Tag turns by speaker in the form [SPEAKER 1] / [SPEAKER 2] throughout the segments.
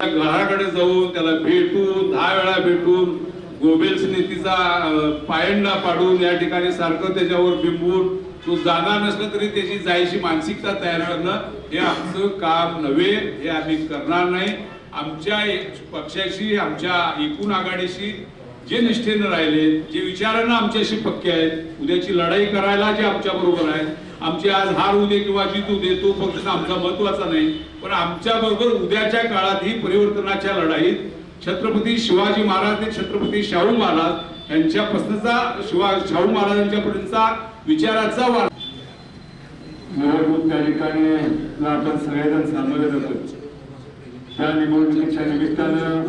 [SPEAKER 1] घराकडे जाऊन त्याला भेटून 10 वेळा भेटून गोबेल्स नीतीचा पायंडा पाडून या ठिकाणी सारखं त्याच्यावर बिंबून तो जाणार नसलं तरी त्याची जायची मानसिकता तयार करणं हे आमचं काम नव्हे, हे आम्ही करणार नाही. आमच्या पक्षाशी, आमच्या एकूण आघाडीशी जे निष्ठेनं राहिले, जे विचारांना आमच्याशी पक्के आहेत, उद्याची लढाई करायला जे आमच्या बरोबर आहेत, आमची आज हार उदे किंवा जीत उदे तो फक्त आमचा महत्वाचा नाही, पण आमच्या बरोबर उद्याच्या काळात ही परिवर्तनाच्या लढाईत छत्रपती शिवाजी महाराज ते छत्रपती शाहू महाराज यांच्यापासूनचा शाहू महाराजांच्या पर्यंतचा विचाराचा वार
[SPEAKER 2] निवडणूक त्या ठिकाणी आपण सगळेजण सामोरे जातो. त्या निवडणुकीच्या निमित्तानं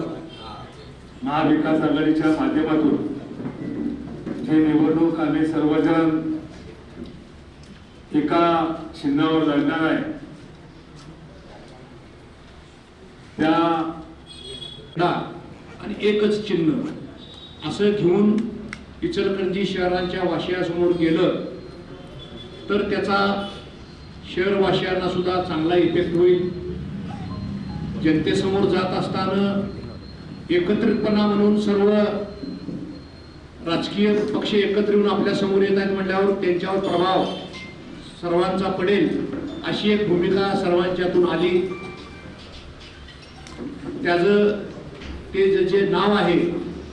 [SPEAKER 2] महाविकास आघाडीच्या माध्यमातून जी निवडणूक आम्ही सर्वजण एका चिन्हावर लढणार आहे, त्या
[SPEAKER 3] आणि एकच चिन्ह असं घेऊन इचलकरंजी शहरांच्या वाशियासमोर गेलं तर त्याचा शहरवासियांना सुद्धा चांगला इफेक्ट होईल. जनतेसमोर जात असताना एकत्रितपणा म्हणून सर्व राजकीय पक्ष एकत्र येऊन आपल्या समोर येत आहेत म्हटल्यावर त्यांच्यावर प्रभाव सर्वांचा पडेल अशी एक भूमिका सर्वांच्यातून आली. त्याचं ते जे नाव आहे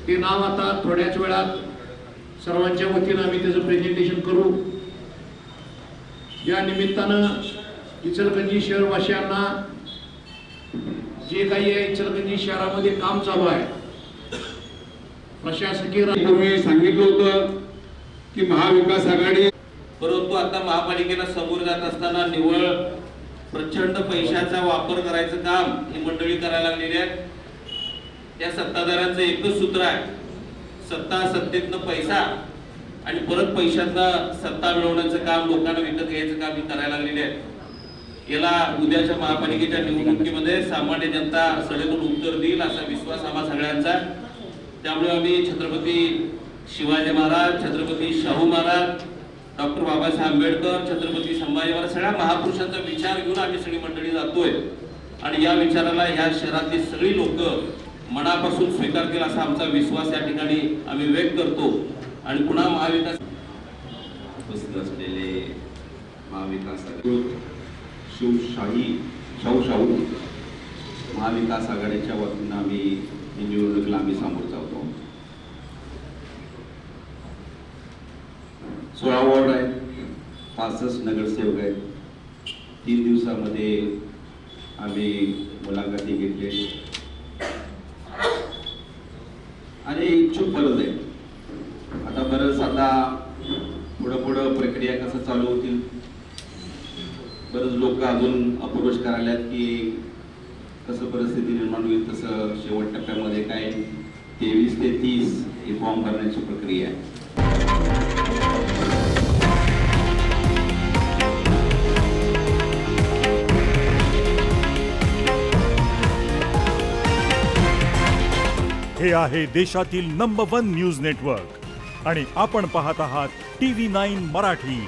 [SPEAKER 3] ते नाव आता थोड्याच वेळात सर्वांच्या वतीनं आम्ही त्याचं प्रेझेंटेशन करू. या निमित्तानं इचलकरंजी शहरवासियांना जे काही आहे इचलकरंजी शहरामध्ये काम चालू आहे प्रशासकीय
[SPEAKER 1] पूर्वी सांगितलं होतं की महाविकास आघाडी,
[SPEAKER 4] परंतु आता महापालिकेला समोर जात असताना निव्वळ प्रचंड पैशाचा वापर करायचं काम ही मंडळी करायला लागलेली आहे. त्या सत्ताधाऱ्यांचं एकच सूत्र आहे, सत्ता सत्तेतनं पैसा आणि परत पैशातनं सत्ता मिळवण्याचं काम, लोकांना विकत घ्यायचं काम ही करायला लागलेली आहे. याला उद्याच्या महापालिकेच्या निवडणुकीमध्ये सामान्य जनता सडेतोड उत्तर देईल असा विश्वास आम्हा सगळ्यांचा. त्यामुळे आम्ही छत्रपती शिवाजी महाराज, छत्रपती शाहू महाराज, डॉक्टर बाबासाहेब आंबेडकर, छत्रपती संभाजी महाराज सगळ्या महापुरुषांचा विचार घेऊन आम्ही सगळी मंडळी जातोय आणि या विचाराला ह्या शहरातली सगळी लोक मनापासून स्वीकारतील असा आमचा विश्वास या ठिकाणी आम्ही व्यक्त करतो. आणि पुन्हा महाविकास
[SPEAKER 5] उपस्थित असलेले महाविकास आघाडी शाहू महाविकास आघाडीच्या वतीनं आम्ही ही निवडणुकीला आम्ही सामोरं जातो. 16 वॉर्ड आहेत, 65 नगरसेवक आहेत. 3 दिवसामध्ये आम्ही मुलाखती घेतले आणि इच्छुक बरंच आहे. आता बरंच आता पुढं प्रक्रिया कसं चालू होतील, बरेच लोक अजून अप्रोच करायला की कसं परिस्थिती निर्माण होईल. तसं शेवट टप्प्यामध्ये काय 23 ते 30 ही फॉर्म भरण्याची प्रक्रिया आहे.
[SPEAKER 6] हे आहे देशातील नंबर 1 न्यूज नेटवर्क आणि आपण पाहत आहात TV9 मराठी,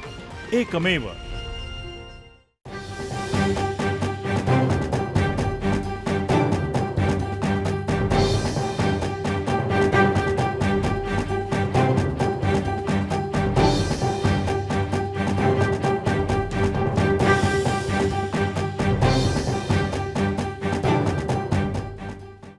[SPEAKER 6] एकमेव.